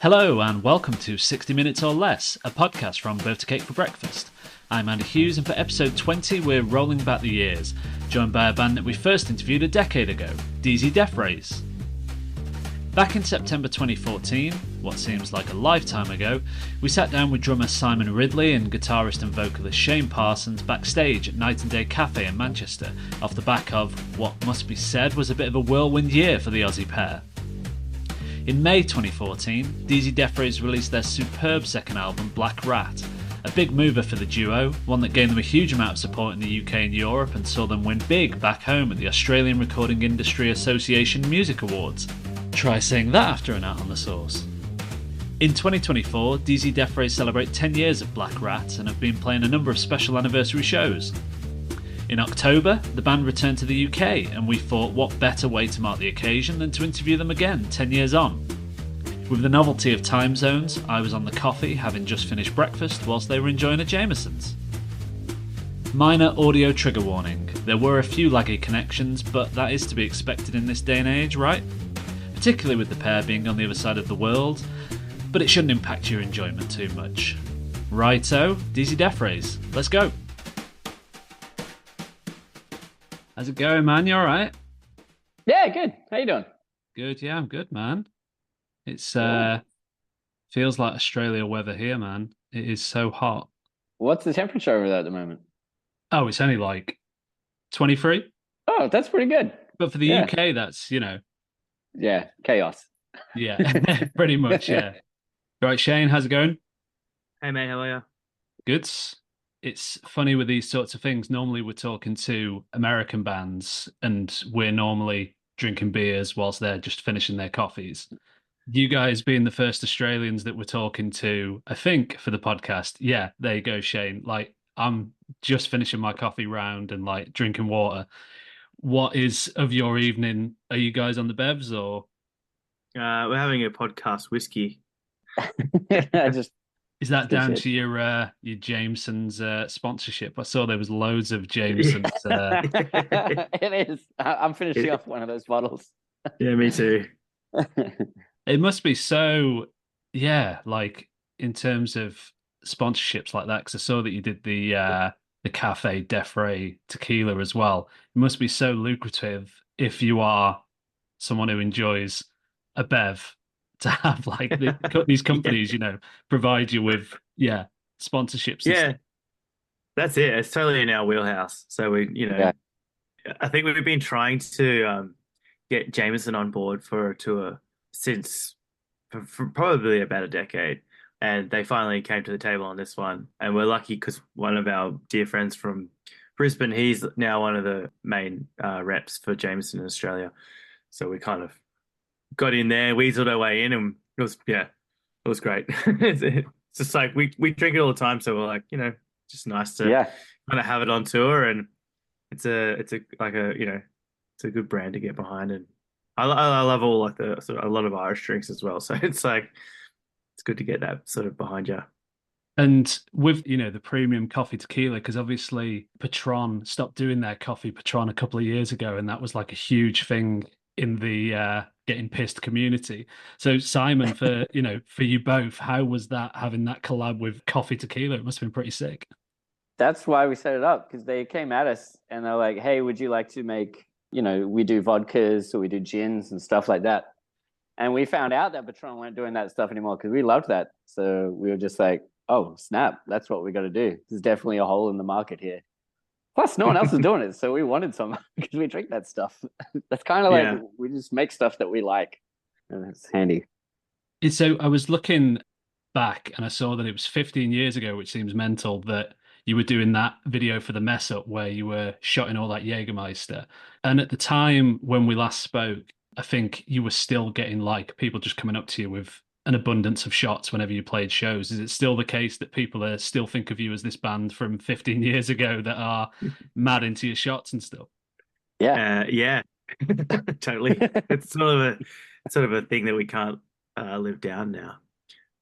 Hello and welcome to 60 Minutes or Less, a podcast from Birthday Cake for Breakfast. I'm Andy Hughes and for episode 20 we're rolling back the years, joined by a band that we first interviewed a decade ago, Deathrays. Back in September 2014, what seems like a lifetime ago, we sat down with drummer Simon Ridley and guitarist and vocalist Shane Parsons backstage at Night and Day Cafe in Manchester, off the back of what must be said was a bit of a whirlwind year for the Aussie pair. In May 2014, Deathrays released their superb second album Black Rat, a big mover for the duo, one that gained them a huge amount of support in the UK and Europe and saw them win big back home at the Australian Recording Industry Association Music Awards. Try saying that after an Out on the Source. In 2024, Deathrays celebrate 10 years of Black Rat and have been playing a number of special anniversary shows. In October, the band returned to the UK and we thought what better way to mark the occasion than to interview them again 10 years on. With the novelty of time zones, I was on the coffee having just finished breakfast whilst they were enjoying a Jameson's. Minor audio trigger warning, there were a few laggy connections, but that is to be expected in this day and age, right? Particularly with the pair being on the other side of the world, but it shouldn't impact your enjoyment too much. Righto, Deathrays, let's go! How's it going, man? You alright? Yeah, good. How you doing? Good, yeah, I'm good, man. It's feels like Australia weather here, man. It is so hot. What's the temperature over there at the moment? Oh, it's only like 23. Oh, that's pretty good. But for the UK, that's, Yeah, chaos. Yeah, pretty much, yeah. Right, Shane, how's it going? Hey mate, how are you? Good. It's funny with these sorts of things. Normally we're talking to American bands and we're normally drinking beers whilst they're just finishing their coffees. You guys being the first Australians that we're talking to, I think, for the podcast. Yeah, there you go, Shane. Like, I'm just finishing my coffee round and like drinking water. What is of your evening? Are you guys on the bevs or? We're having a podcast whiskey. Is that down to your Jameson's sponsorship? I saw there was loads of Jameson's. It is. I'm finishing off one of those bottles. Yeah, me too. It must be so, yeah, like in terms of sponsorships like that, because I saw that you did the cafe Deathrays tequila as well. It must be so lucrative if you are someone who enjoys a bev to have like these companies, provide you with sponsorships. Yeah, that's it. It's totally in our wheelhouse. So I think we've been trying to get Jameson on board for a tour since for probably about a decade. And they finally came to the table on this one. And we're lucky because one of our dear friends from Brisbane, he's now one of the main reps for Jameson in Australia. So we kind of got in there, weaseled our way in, and it was great. It's just like we drink it all the time, so we're like, just nice to kind of have it on tour, and it's a good brand to get behind, and I love all like the sort of a lot of Irish drinks as well, so it's like it's good to get that sort of behind you. And with the premium coffee tequila, because obviously Patron stopped doing their coffee Patron a couple of years ago, and that was like a huge thing in the getting pissed community. So Simon, for you both, how was that, having that collab with coffee tequila? It must have been pretty sick. That's why we set it up, because they came at us and they're like, hey, would you like to make, we do vodkas or we do gins and stuff like that. And we found out that Patron weren't doing that stuff anymore because we loved that. So we were just like, oh, snap, that's what we got to do. There's definitely a hole in the market here. Plus, no one else is doing it, so we wanted some because we drink that stuff. That's kind of like we just make stuff that we like, and it's handy. So I was looking back and I saw that it was 15 years ago, which seems mental, that you were doing that video for the Mess Up where you were shotting all that Jägermeister. And at the time when we last spoke, I think you were still getting like people just coming up to you with an abundance of shots whenever you played shows. Is it still the case that people still think of you as this band from 15 years ago that are mad into your shots and stuff? Yeah, totally. It's sort of a thing that we can't live down now,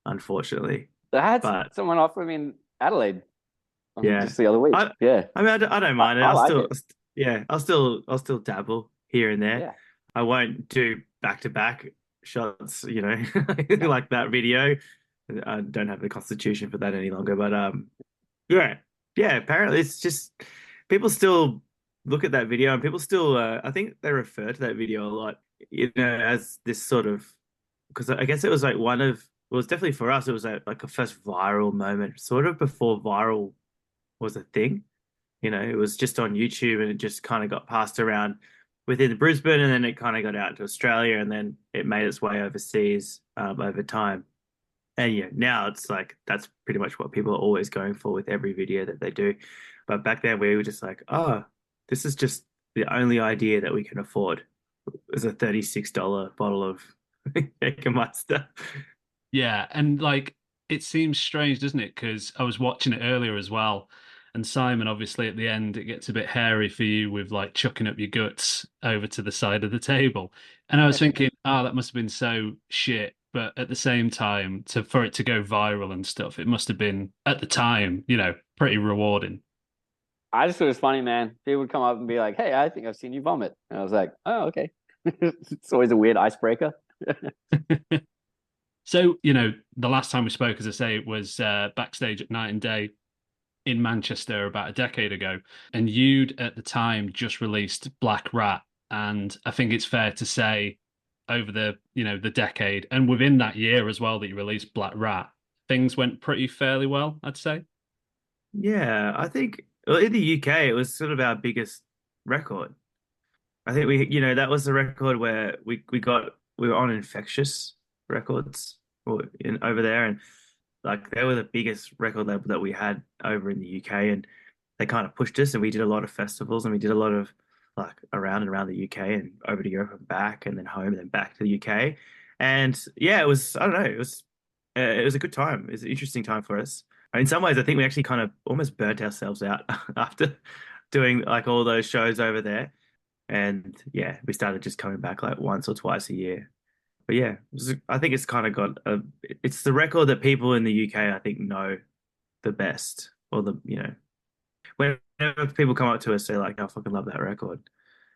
unfortunately. I had someone offer me in Adelaide. Just the other week. I don't mind it. I'll still dabble here and there. Yeah. I won't do back to back shots, you know, like that video. I don't have the constitution for that any longer, but yeah, yeah. Apparently, it's just people still look at that video, and people still, I think they refer to that video a lot, you know, as this sort of, because I guess it was like one of, well, it was definitely for us, it was like a first viral moment, sort of before viral was a thing. You know, it was just on YouTube, and it just kind of got passed around within Brisbane, and then it kind of got out to Australia, and then it made its way overseas over time. And yeah, now it's like that's pretty much what people are always going for with every video that they do. But back then we were just like, oh, this is just the only idea that we can afford. It was a $36 bottle of Jägermeister. Yeah, and like it seems strange, doesn't it? Because I was watching it earlier as well, and Simon, obviously, at the end, it gets a bit hairy for you with like chucking up your guts over to the side of the table. And I was thinking, oh, that must have been so shit. But at the same time, for it to go viral and stuff, it must have been at the time, you know, pretty rewarding. I just thought it was funny, man. People would come up and be like, "Hey, I think I've seen you vomit," and I was like, "Oh, okay." It's always a weird icebreaker. So, you know, the last time we spoke, as I say, it was backstage at Night and Day in Manchester about a decade ago. And you'd at the time just released Black Rat. And I think it's fair to say over the, you know, the decade and within that year as well that you released Black Rat, things went pretty fairly well, I'd say. Yeah, I think well, in the UK it was sort of our biggest record. I think we, you know, that was the record where we were on Infectious Records or in over there, and like they were the biggest record label that we had over in the UK, and they kind of pushed us, and we did a lot of festivals, and we did a lot of like around and around the UK and over to Europe and back, and then home and then back to the UK, and yeah, it was I don't know, it was a good time. It was an interesting time for us. In some ways, I think we actually kind of almost burnt ourselves out after doing like all those shows over there. And yeah, we started just coming back like once or twice a year. But yeah, I think it's kind of it's the record that people in the UK, I think, know the best. Or you know, whenever people come up to us, they're like, "I fucking love that record."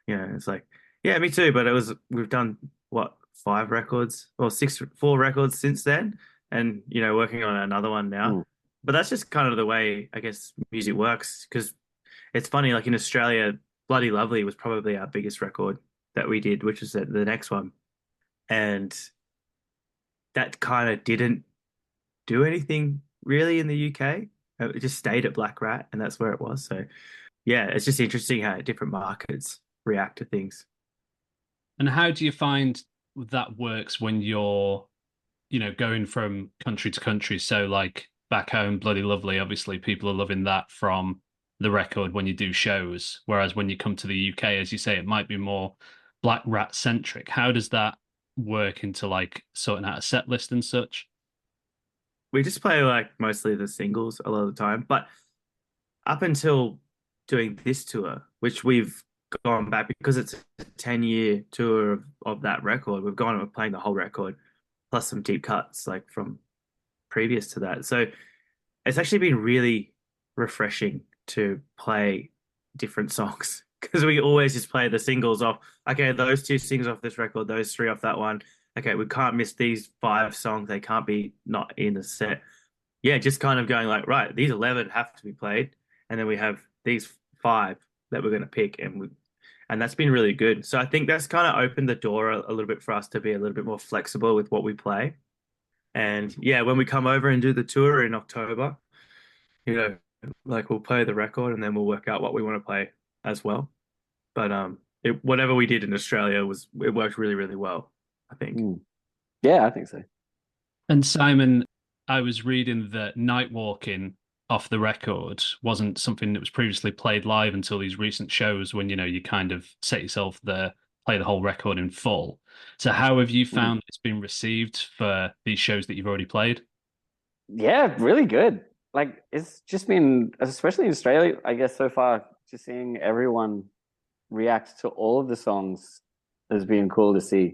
You know, it's like, yeah, me too. But we've done what, 5 records or 4 records since then. And, you know, working on another one now. Mm. But that's just kind of the way, I guess, music works. Because it's funny, like in Australia, Bloody Lovely was probably our biggest record that we did, which is the next one. And that kind of didn't do anything really in the UK. It just stayed at Black Rat, and that's where it was. So, yeah, it's just interesting how different markets react to things. And how do you find that works when you're, you know, going from country to country? So like back home, Bloody Lovely, obviously people are loving that from the record when you do shows. Whereas when you come to the UK, as you say, it might be more Black Rat centric. How does that work into like sorting out a set list and such? We just play like mostly the singles a lot of the time, but up until doing this tour, which we've gone back because it's a 10-year tour of that record, we've gone and we're playing the whole record plus some deep cuts like from previous to that. So it's actually been really refreshing to play different songs because we always just play the singles off. Okay, those 2 singles off this record, those 3 off that one. Okay, we can't miss these 5 songs. They can't be not in the set. Yeah, just kind of going like, right, these 11 have to be played. And then we have these 5 that we're going to pick. And that's been really good. So I think that's kind of opened the door a little bit for us to be a little bit more flexible with what we play. And yeah, when we come over and do the tour in October, you know, like we'll play the record and then we'll work out what we want to play as well. But whatever we did in Australia it worked really, really well, I think. Yeah, I think so. And Simon, I was reading that Night Walking off the record wasn't something that was previously played live until these recent shows when, you know, you kind of set yourself there, play the whole record in full. So how have you found it's been received for these shows that you've already played? Yeah, really good. Like it's just been, especially in Australia, I guess so far, just seeing everyone react to all of the songs has been cool to see.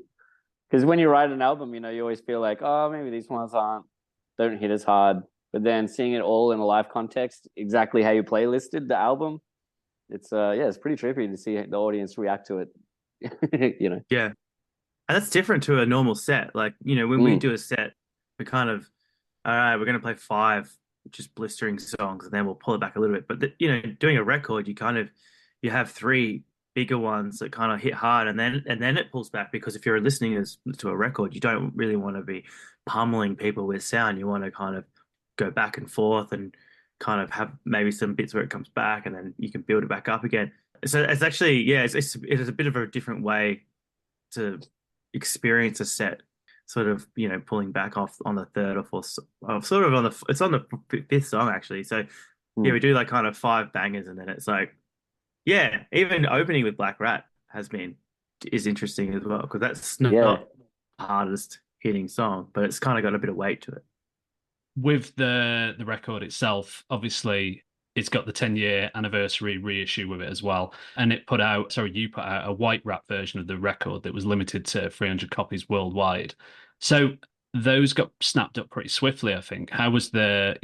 Because when you write an album, you know, you always feel like, oh, maybe these ones don't hit as hard. But then seeing it all in a live context, exactly how you playlisted the album, it's it's pretty trippy to see the audience react to it. You know. Yeah. And that's different to a normal set. Like, when we do a set, we kind of, all right, we're going to play five just blistering songs, and then we'll pull it back a little bit. But doing a record, you have three bigger ones that kind of hit hard, and then it pulls back, because if you're listening to a record, you don't really want to be pummeling people with sound. You want to kind of go back and forth and kind of have maybe some bits where it comes back, and then you can build it back up again. So it's actually, yeah, it is a bit of a different way to experience a set, sort of, pulling back off on the third or fourth, sort of it's on the fifth song actually. So yeah, we do like kind of five bangers, and then it's like, yeah, even opening with Black Rat is interesting as well, because that's not the hardest hitting song, but it's kind of got a bit of weight to it. With the record itself, obviously it's got the 10-year anniversary reissue with it as well. And you put out a white wrap version of the record that was limited to 300 copies worldwide. So those got snapped up pretty swiftly, I think. How was the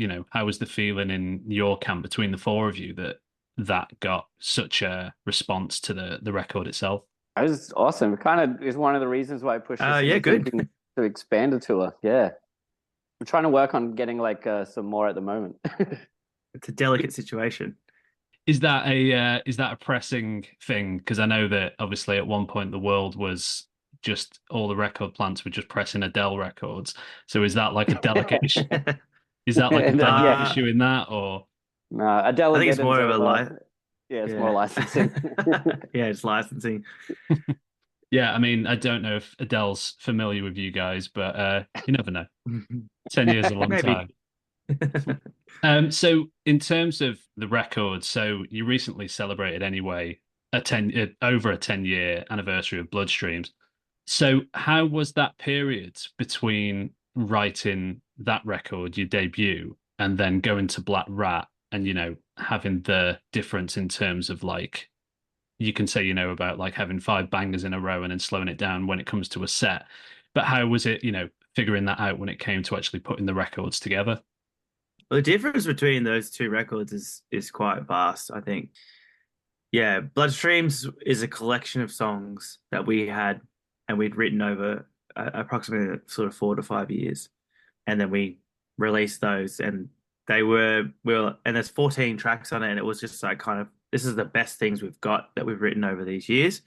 feeling in your camp between the four of you that got such a response to the record itself? It was awesome. It kind of is one of the reasons why I pushed good to expand the tour. Yeah. I'm trying to work on getting like some more at the moment. It's a delicate situation. Is that a pressing thing? Because I know that obviously at one point the world was just all the record plants were just pressing Adele records. So is that like a delicate issue? Is that like a delicate issue in that, or no? Adele, I think it's more of a it's more licensing. Yeah, it's licensing. Yeah, I mean, I don't know if Adele's familiar with you guys, but you never know. 10 years is a long time. So in terms of the record, so you recently celebrated anyway over a 10-year anniversary of Bloodstreams. So how was that period between writing that record, your debut, and then going to Black Rat, and having the difference in terms of like, you can say about like having five bangers in a row and then slowing it down when it comes to a set, but how was it figuring that out when it came to actually putting the records together? Well, the difference between those two records is quite vast, I think. Yeah, Bloodstreams is a collection of songs that we had and we'd written over approximately sort of 4 to 5 years, and then we released those, and and there's 14 tracks on it, and it was just like kind of, this is the best things we've got that we've written over these years.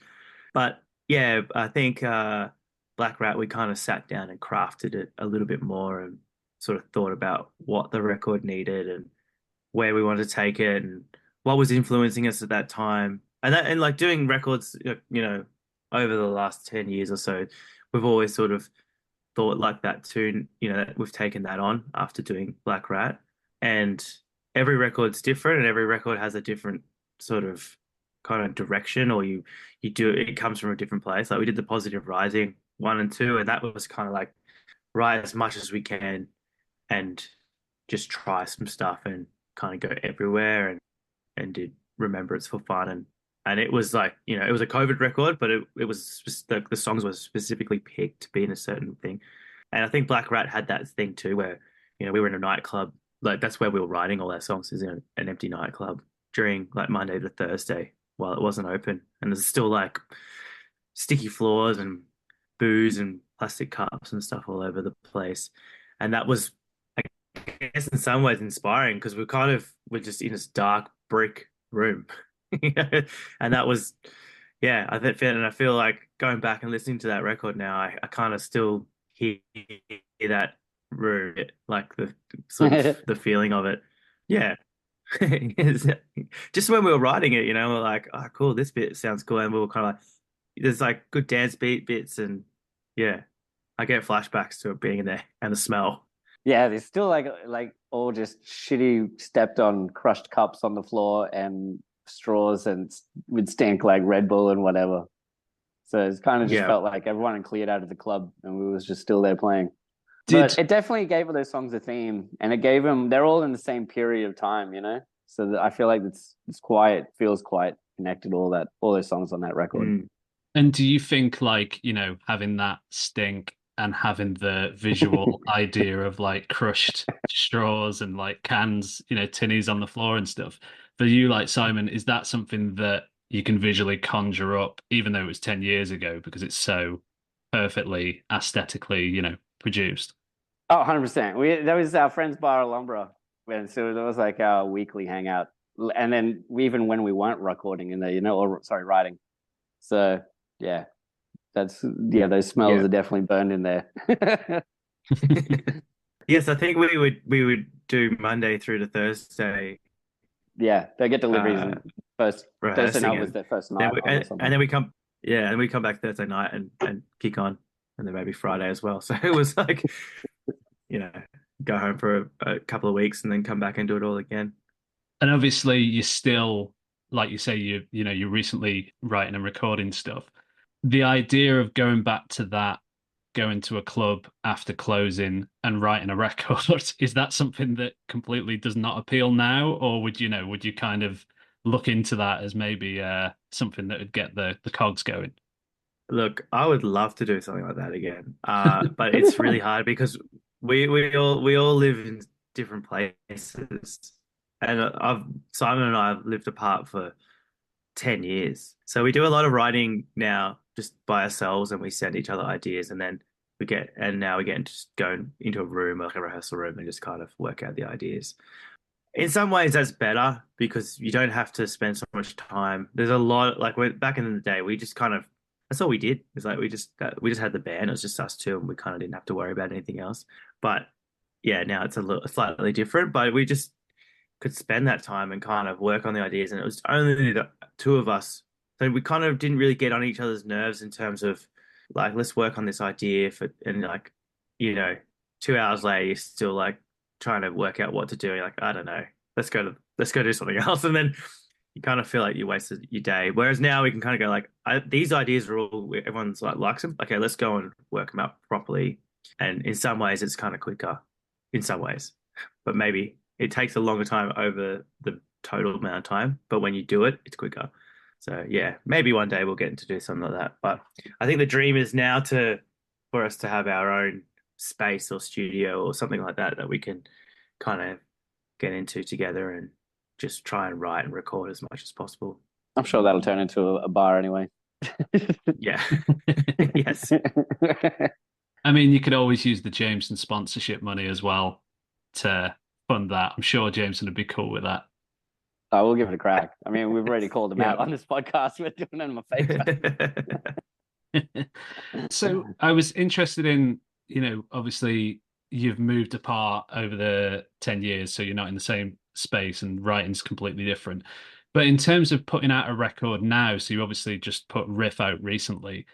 But yeah, I think Black Rat, we kind of sat down and crafted it a little bit more, and sort of thought about what the record needed and where we wanted to take it and what was influencing us at that time. And like doing records, over the last 10 years or so, we've always sort of thought like that too, that we've taken that on after doing Black Rat. And every record's different, and every record has a different sort of kind of direction, or it comes from a different place. Like we did the Positive Rising 1 and 2, and that was kind of like write as much as we can and just try some stuff and kind of go everywhere, and did Remembrance for fun, and it was like, it was a COVID record, but it was the songs were specifically picked to be in a certain thing. And I think Black Rat had that thing too, where we were in a nightclub, like that's where we were writing all our songs, is in an empty nightclub during like Monday to Thursday while it wasn't open, and there's still like sticky floors and booze and plastic cups and stuff all over the place. And that was, I guess, in some ways inspiring, because we're just in this dark brick room. And that was, yeah, I feel like going back and listening to that record now, I kind of still hear that room, like the sort of the feeling of it. Yeah. Just when we were writing it, we're like, oh cool, this bit sounds cool, and we were kind of like, there's like good dance beat bits, and yeah, I get flashbacks to it being in there, and the smell. Yeah, there's still like all just shitty stepped on crushed cups on the floor and straws, and would stink like Red Bull and whatever. So it's kind of just felt like everyone had cleared out of the club and we was just still there playing. But it definitely gave those songs a theme, and it gave them, they're all in the same period of time, so that I feel like it's quiet, feels quite connected, all those songs on that record. And do you think like, having that stink and having the visual idea of like crushed straws and like cans, tinnies on the floor and stuff, for you, like Simon, is that something that you can visually conjure up, even though it was 10 years ago, because it's so perfectly aesthetically, produced. Oh, 100%. That was our friend's bar Alhambra. So that was like our weekly hangout. And then even when we weren't recording in there, or sorry, writing. So yeah, those smells are definitely burned in there. Yes, I think we would do Monday through to Thursday. Yeah, they get deliveries and first Thursday night was their first night and then we come back Thursday night and kick on, and then maybe Friday as well. So it was like, go home for a couple of weeks and then come back and do it all again. And obviously, you're still, like you say, you're recently writing and recording stuff. The idea of going back to that, going to a club after closing and writing a record, is that something that completely does not appeal now, or would you kind of look into that as maybe something that would get the cogs going? Look, I would love to do something like that again, but it's really hard because we all live in different places, and Simon and I have lived apart for 10 years, so we do a lot of writing now just by ourselves, and we send each other ideas, and then now we get to just go into a room, like a rehearsal room, and just kind of work out the ideas. In some ways, that's better because you don't have to spend so much time. There's a lot, like back in the day, we just kind of, that's all we did. It's like we just had the band. It was just us two, and we kind of didn't have to worry about anything else. But yeah, now it's slightly different. But we just could spend that time and kind of work on the ideas, and it was only the two of us, so we kind of didn't really get on each other's nerves in terms of like, let's work on this idea and like, 2 hours later you're still like trying to work out what to do. You're like, I don't know, let's go do something else, and then you kind of feel like you wasted your day. Whereas now we can kind of go like, these ideas are all, everyone's like likes them. Okay, let's go and work them out properly. And in some ways, it's kind of quicker. In some ways, but maybe it takes a longer time over the total amount of time. But when you do it, it's quicker. So yeah, maybe one day we'll get to do something like that. But I think the dream is now for us to have our own space or studio or something like that we can kind of get into together and just try and write and record as much as possible. I'm sure that'll turn into a bar anyway. Yeah. Yes. I mean, you could always use the Jameson sponsorship money as well to fund that. I'm sure Jameson would be cool with that. I will give it a crack. I mean, we've already called him out on this podcast. We're doing it in my favor. So I was interested in, obviously you've moved apart over the 10 years, so you're not in the same space and writing's completely different. But in terms of putting out a record now, so you obviously just put Riff out recently,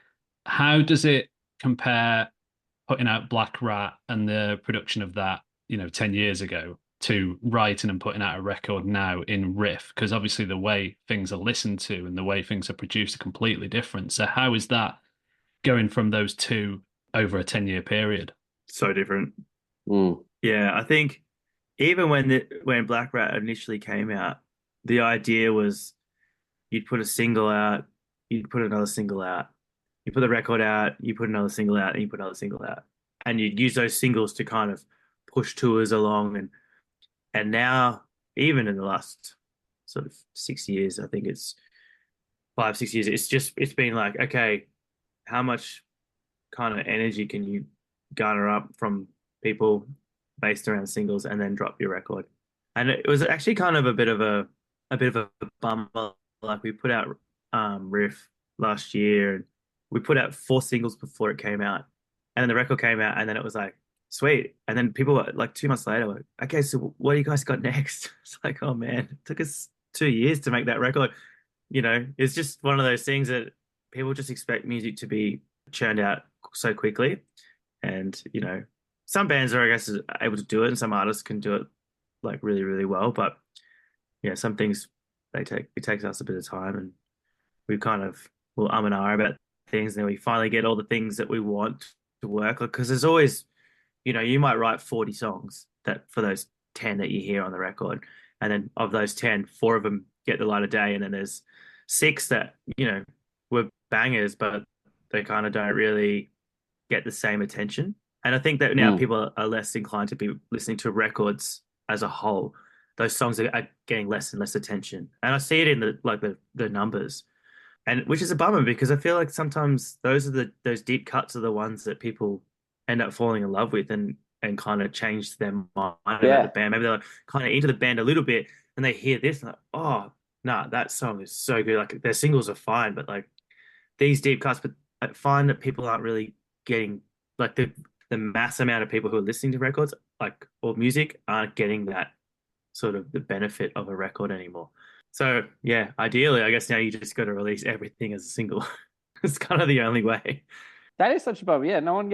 how does it compare putting out Black Rat and the production of that, 10 years ago, to writing and putting out a record now in Riff? Because obviously the way things are listened to and the way things are produced are completely different. So how is that going from those two over a 10-year period? So different. Yeah, I think even when Black Rat initially came out, the idea was you'd put a single out, you'd put another single out, you put the record out, you put another single out, and you put another single out, and you'd use those singles to kind of push tours along. And now, even in the last sort of 6 years, I think it's 5-6 years, it's been like, okay, how much kind of energy can you garner up from people based around singles and then drop your record? And it was actually kind of a bit of a bummer. Like, we put out Riff last year, and we put out 4 singles before it came out, and then the record came out, and then it was like, sweet. And then people were like 2 months later, like, okay, so what do you guys got next? It's like, oh man, it took us 2 years to make that record. It's just one of those things that people just expect music to be churned out so quickly. And, some bands are, I guess, able to do it, and some artists can do it like really, really well. But yeah, some things it takes us a bit of time, and we kind of will and ah about things, and then we finally get all the things that we want to work. Because there's always, you might write 40 songs that for those 10 that you hear on the record. And then of those 10, 4 of them get the light of day. And then there's 6 that, were bangers, but they kind of don't really get the same attention. And I think that now people are less inclined to be listening to records as a whole. Those songs are getting less and less attention. And I see it in the numbers. And which is a bummer because I feel like sometimes those deep cuts are the ones that people end up falling in love with and kind of change their mind about the Yeah. band. Maybe they're kind of into the band a little bit and they hear this and like, oh, nah, that song is so good. Like their singles are fine, but like these deep cuts, but I find that people aren't really getting like the mass amount of people who are listening to records, like or music, aren't getting that sort of the benefit of a record anymore. So yeah, ideally, I guess now you just got to release everything as a single. It's kind of the only way. That is such a bummer. Yeah, no one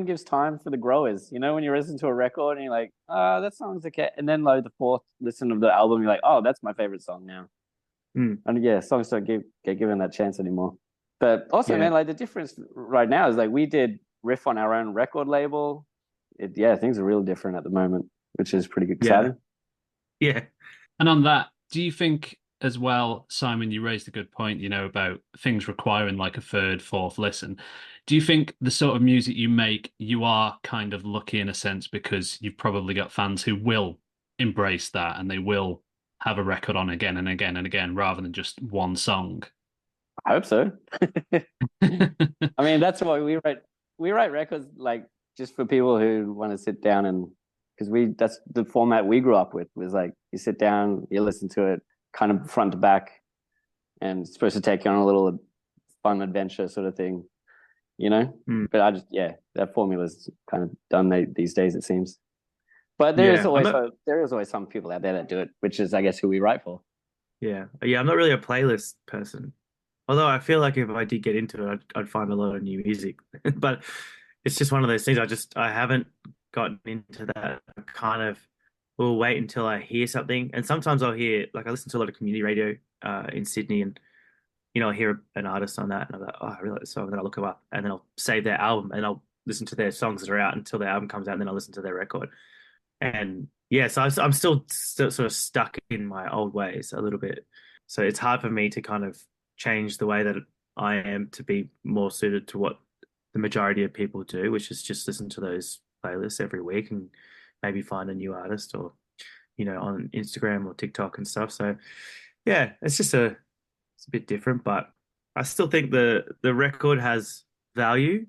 gives time for the growers. You know, when you listen to a record and you're like, that song's okay. And then like the fourth listen of the album, you're like, oh, that's my favorite song now. Mm, And yeah, songs don't get given that chance anymore. But also, yeah, man, like the difference right now is like we did riff on our own record label. Yeah, things are real different at the moment, which is pretty yeah, exciting. yeah. And on that, do you think as well, Simon, you raised a good point, about things requiring like a third, fourth listen. Do you think the sort of music you make, you are kind of lucky in a sense because you've probably got fans who will embrace that and they will have a record on again and again and again rather than just one song? I hope so. I mean, that's why we write. We write records like just for people who want to sit down and because that's the format we grew up with was like you sit down, you listen to it kind of front to back, and it's supposed to take you on a little fun adventure sort of thing, you know. Mm, But that formula's kind of done these days it seems. But yeah. I'm not. there is always some people out there that do it, which is I guess who we write for. Yeah, yeah. I'm not really a playlist person. Although I feel like if I did get into it, I'd find a lot of new music. But it's just one of those things. I haven't gotten into that kind of. Will wait until I hear something, and sometimes I'll hear like I listen to a lot of community radio in Sydney, and I'll hear an artist on that, and I'm like, oh, I really like this song. And then I'll look them up, and then I'll save their album, and I'll listen to their songs that are out until their album comes out, and then I'll listen to their record. And yeah, so I'm still sort of stuck in my old ways a little bit. So it's hard for me to kind of change the way that I am to be more suited to what the majority of people do, which is just listen to those playlists every week and maybe find a new artist or on Instagram or TikTok and stuff. So yeah, it's a bit different, but I still think the record has value.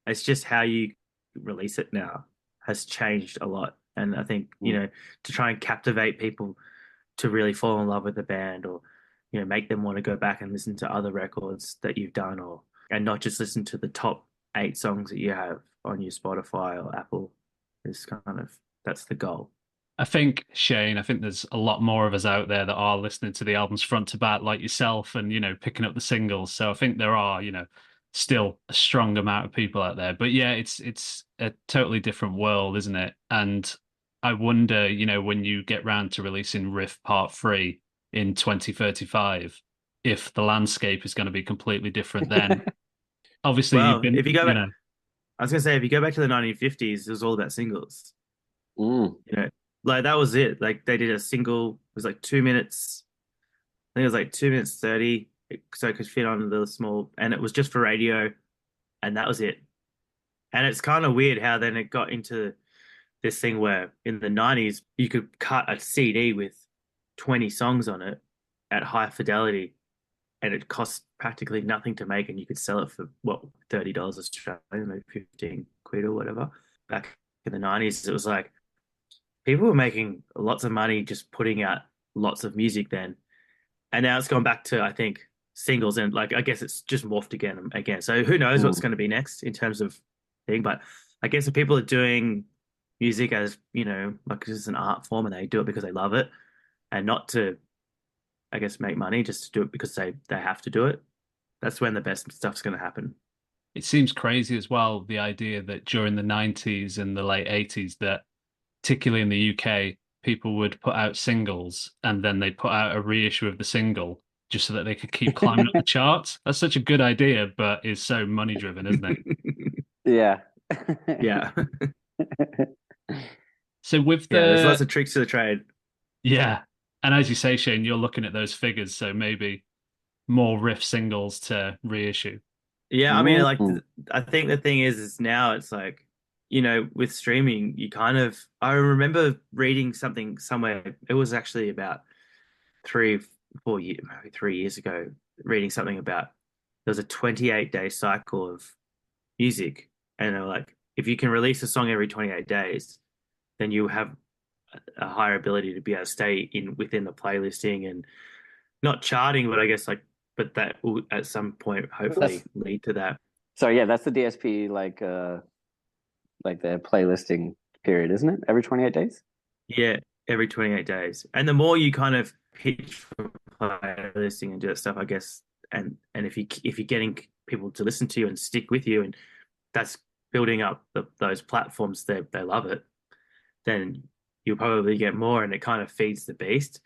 It's just how you release it now has changed a lot. And I think, to try and captivate people to really fall in love with the band or, make them want to go back and listen to other records that you've done and not just listen to the top 8 songs that you have on your Spotify or Apple is that's the goal. I think, Shane, there's a lot more of us out there that are listening to the albums front to back like yourself and, picking up the singles. So I think there are, still a strong amount of people out there. But yeah, it's a totally different world, isn't it? And I wonder, when you get round to releasing Riff Part 3 in 2035, if the landscape is going to be completely different then. Obviously, you've Well, been, if you go back, I was gonna say if you go back to the 1950s, it was all about singles. Mm. Like that was it. Like they did a single, it was like 2 minutes. I think it was like 2 minutes 30, so it could fit on the small, and it was just for radio, and that was it. And it's kind of weird how then it got into this thing where in the 90s you could cut a CD with 20 songs on it at high fidelity, and it cost practically nothing to make, and you could sell it for what $30 Australian, maybe 15 quid or whatever. Back in the 90s, it was like people were making lots of money just putting out lots of music then. And now it's gone back to, I think, singles and like I guess it's just morphed again. So who knows what's going to be next in terms of thing. But I guess if people are doing music as, like this is an art form and they do it because they love it and not to, I guess, make money, just to do it because they have to do it, that's when the best stuff's going to happen. It seems crazy as well, the idea that during the 90s and the late 80s, that particularly in the UK, people would put out singles and then they'd put out a reissue of the single just so that they could keep climbing up the charts. That's such a good idea, but is so money driven, isn't it? Yeah. Yeah. So with there's lots of tricks to the trade. Yeah. And as you say, Shane, you're looking at those figures, so maybe more riff singles to reissue. Yeah, I mean, like, I think the thing is now it's like, with streaming, you I remember reading something somewhere, it was actually about 3 4 years, maybe 3 years ago, reading something about there's a 28-day cycle of music, and they're like, if you can release a song every 28 days, then you have a higher ability to be able to stay in within the playlisting and not charting, but I guess but that will at some point hopefully lead to that. So yeah, that's the DSP like the playlisting period, isn't it? Every 28 days? Yeah, every 28 days. And the more you kind of pitch for playlisting and do that stuff, I guess, and if you're getting people to listen to you and stick with you, and that's building up those platforms, they love it, then you'll probably get more, and it kind of feeds the beast.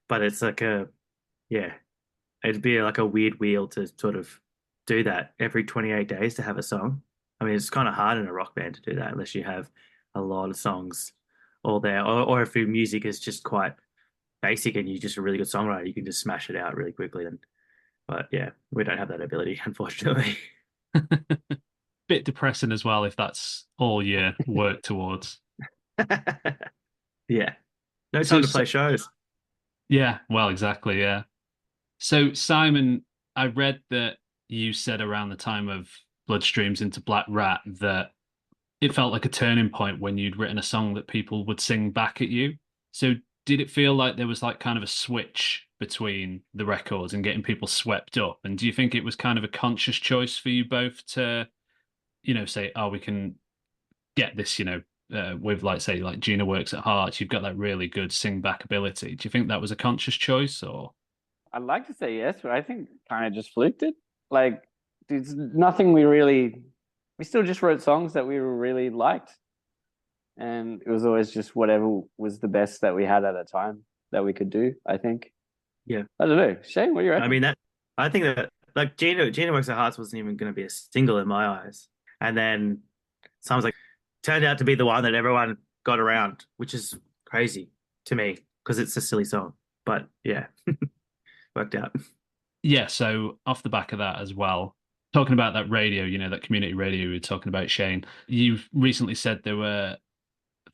But it's like it'd be like a weird wheel to sort of do that every 28 days to have a song. I mean, it's kind of hard in a rock band to do that unless you have a lot of songs all there, or if your music is just quite basic and you're just a really good songwriter, you can just smash it out really quickly. But yeah, we don't have that ability, unfortunately. Bit depressing as well if that's all you work towards. Yeah, no time to play shows. Yeah, well, exactly. Yeah. So Simon, I read that you said around the time of Bloodstreams into Black Rat that it felt like a turning point when you'd written a song that people would sing back at you. So did it feel like there was like kind of a switch between the records and getting people swept up? And do you think it was kind of a conscious choice for you both to, say, oh, we can get this, with like, say, like Gina Works at Heart, you've got that really good sing back ability. Do you think that was a conscious choice or? I'd like to say yes, but I think kind of just fluked it. Like, there's nothing we still just wrote songs that we really liked. And it was always just whatever was the best that we had at a time that we could do, I think. Yeah. I don't know. Shane, what do you reckon? I mean, I think that like Gina Works at Hearts wasn't even going to be a single in my eyes. And then sounds like turned out to be the one that everyone got around, which is crazy to me because it's a silly song. But yeah, worked out. Yeah, so off the back of that as well, talking about that radio, that community radio we were talking about, Shane, you've recently said there were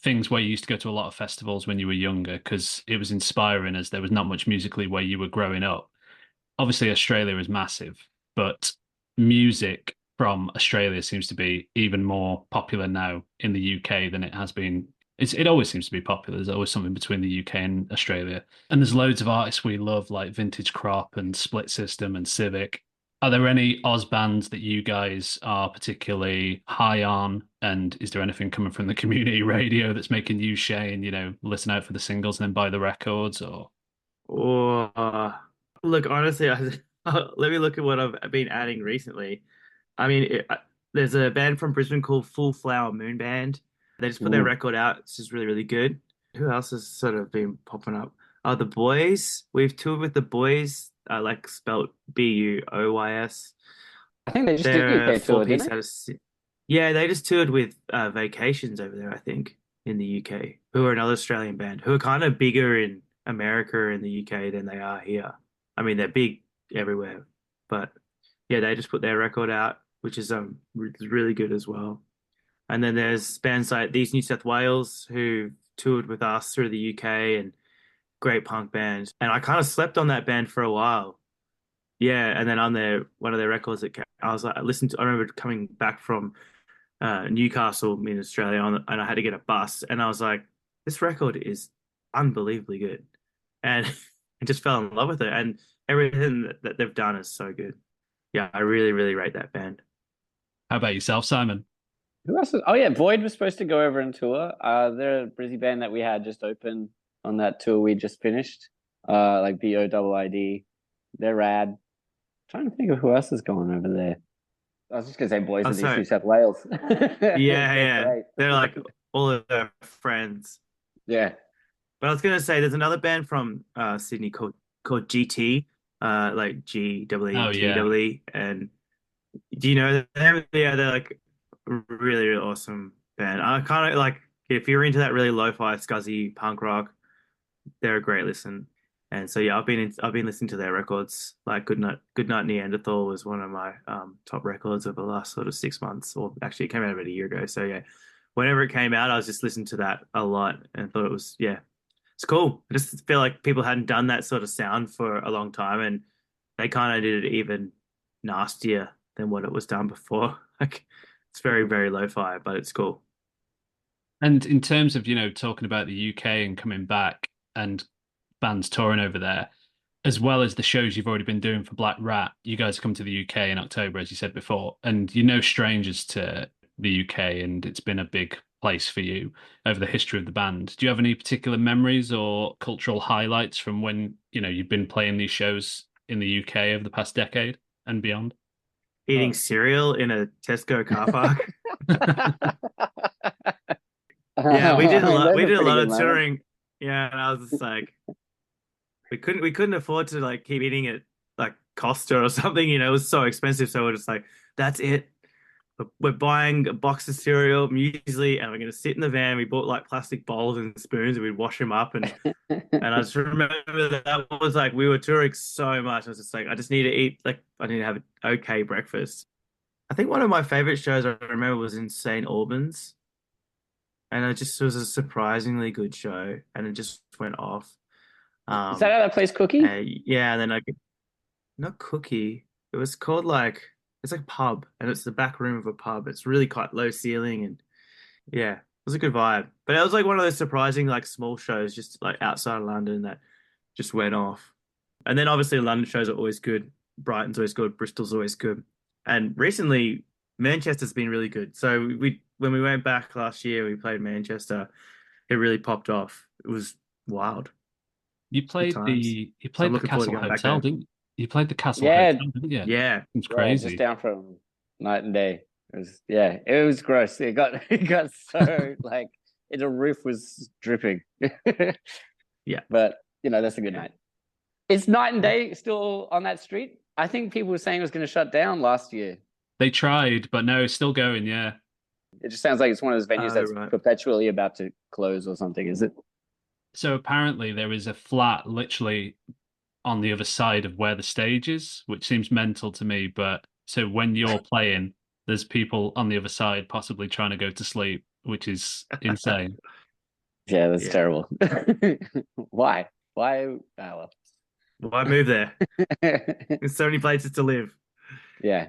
things where you used to go to a lot of festivals when you were younger because it was inspiring as there was not much musically where you were growing up. Obviously, Australia is massive, but music from Australia seems to be even more popular now in the UK than it has been. It always seems to be popular. There's always something between the UK and Australia. And there's loads of artists we love, like Vintage Crop and Split System and Civic. Are there any Oz bands that you guys are particularly high on? And is there anything coming from the community radio that's making you, Shane, listen out for the singles and then buy the records? Or look, honestly, let me look at what I've been adding recently. I mean, there's a band from Brisbane called Full Flower Moon Band. They just put their record out. It's just really, really good. Who else has sort of been popping up? Oh, The Boys. We've toured with The Boys, like spelt Buoys. I think they just did a UK tour, didn't they? Yeah, they just toured with Vacations over there, I think, in the UK, who are another Australian band, who are kind of bigger in America and the UK than they are here. I mean, they're big everywhere. But yeah, they just put their record out, which is really good as well. And then there's bands like These New South Wales who toured with us through the UK and great punk band. And I kind of slept on that band for a while. Yeah, and then on one of their records, I remember coming back from Newcastle in Australia and I had to get a bus. And I was like, this record is unbelievably good. And I just fell in love with it. And everything that they've done is so good. Yeah, I really, really rate that band. How about yourself, Simon? Who else? Oh yeah, Void was supposed to go over and tour. They're a Brizzy band that we had just open on that tour we just finished. Like BOID. They're rad. I'm trying to think of who else is going over there. I was just gonna say Boys of These New South Wales. Yeah. They're like all of their friends. Yeah. But I was gonna say there's another band from Sydney called GT, like GWE. And do you know them? Yeah, they're like really, really awesome band. I kind of like if you're into that really lo-fi, scuzzy punk rock, they're a great listen. And so yeah, I've been listening to their records. Like Goodnight Neanderthal was one of my top records of the last sort of 6 months, or actually it came out about a year ago. So yeah, whenever it came out, I was just listening to that a lot and thought it was it's cool. I just feel like people hadn't done that sort of sound for a long time, and they kind of did it even nastier than what it was done before. Like it's very, very lo-fi, but it's cool. And in terms of, talking about the UK and coming back and bands touring over there, as well as the shows you've already been doing for Black Rat, you guys come to the UK in October, as you said before, and you're no strangers to the UK, and it's been a big place for you over the history of the band. Do you have any particular memories or cultural highlights from when, you've been playing these shows in the UK over the past decade and beyond? Eating cereal in a Tesco car park. Yeah, we did a I mean, lot. those We are did a pretty lot good of moments. touring. Yeah, and I was just like, we couldn't afford to like keep eating at like Costa or something. It was so expensive. So we're just like, that's it. We're buying a box of cereal, muesli, and we're gonna sit in the van. We bought like plastic bowls and spoons, and we'd wash them up. And I just remember that was like we were touring so much. I was just like, I just need to eat. Like, I need to have an okay breakfast. I think one of my favorite shows I remember was in St. Albans, and it just was a surprisingly good show, and it just went off. Is that Um, how that plays Cookie? yeah, and then like not Cookie, it was called like it's like pub, and it's the back room of a pub. It's really quite low ceiling, and yeah, it was a good vibe. But it was like one of those surprising like small shows, just like outside of London that just went off. And then obviously London shows are always good. Brighton's always good. Bristol's always good. And recently Manchester's been really good. So we when we went back last year, we played Manchester. It really popped off. It was wild. You Good played times. the you So I'm played the looking forward to Castle going back Hotel, there. didn't you? You played the Castle Yeah, Hotel, didn't you? Yeah. It's yeah, just crazy. down from night and day. It was gross. It got it got so like the roof was dripping. Yeah. But that's a good Yeah. night. Is night and day still on that street? I think people were saying it was going to shut down last year. They tried, but no, it's still going, yeah. It just sounds like it's one of those venues Oh, that's right. perpetually about to close or something, is it? So apparently there is a flat literally on the other side of where the stage is, which seems mental to me. But so when you're playing, there's people on the other side possibly trying to go to sleep, which is insane. Yeah, that's Yeah. terrible. Why? Why? Oh, well. Why move there? There's so many places to live. Yeah.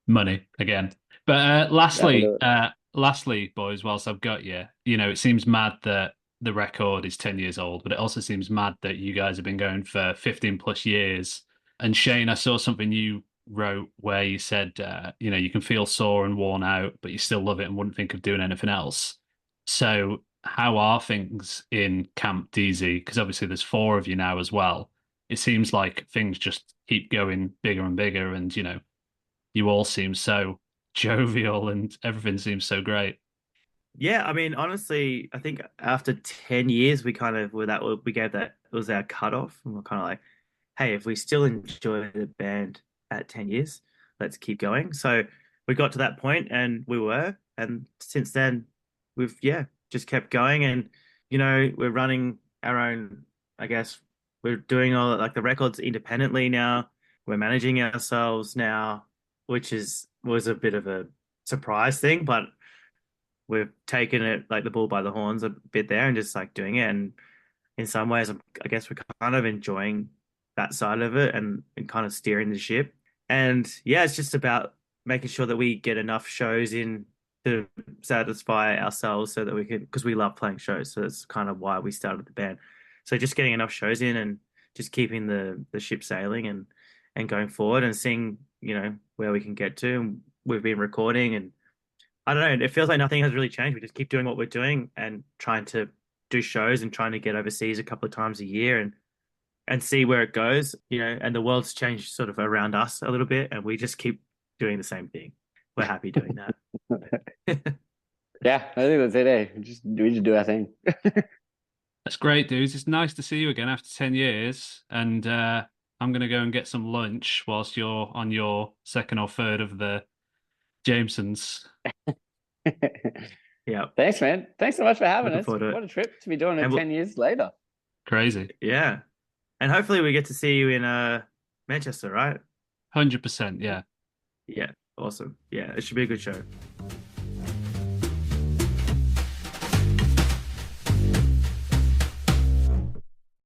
Money again. But That'll do it. lastly, boys, whilst I've got you, it seems mad that the record is 10 years old, but it also seems mad that you guys have been going for 15 plus years. And Shane, I saw something you wrote where you said, you can feel sore and worn out, but you still love it and wouldn't think of doing anything else. So how are things in Camp DZ? Because obviously there's four of you now as well. It seems like things just keep going bigger and bigger, and you all seem so jovial and everything seems so great. Yeah, I mean, honestly, I think after 10 years, we kind of were that we gave that it was our cutoff, and we're kind of like, hey, if we still enjoy the band at 10 years, let's keep going. So we got to that point, and we were, and since then, we've just kept going, and we're running our own. I guess we're doing all like the records independently now. We're managing ourselves now, which was a bit of a surprise thing, but we've taken it like the bull by the horns a bit there and just like doing it. And in some ways, I guess we're kind of enjoying that side of it and kind of steering the ship. And yeah, it's just about making sure that we get enough shows in to satisfy ourselves so that we can, because we love playing shows. So that's kind of why we started the band. So just getting enough shows in and just keeping the ship sailing and going forward and seeing, where we can get to. And we've been recording, and I don't know. It feels like nothing has really changed. We just keep doing what we're doing and trying to do shows and trying to get overseas a couple of times a year and see where it goes. And the world's changed sort of around us a little bit, and we just keep doing the same thing. We're happy doing that. Yeah, I think that's it. We just do our thing. That's great, dudes. It's nice to see you again after 10 years. And I'm going to go and get some lunch whilst you're on your second or third of the Jamesons. Yeah. Thanks, man. Thanks so much for having Looking us. forward to it. What a trip to be doing it And 10 years later. Crazy. Yeah. And hopefully we get to see you in Manchester, right? 100%, yeah. Yeah. Awesome. Yeah, it should be a good show.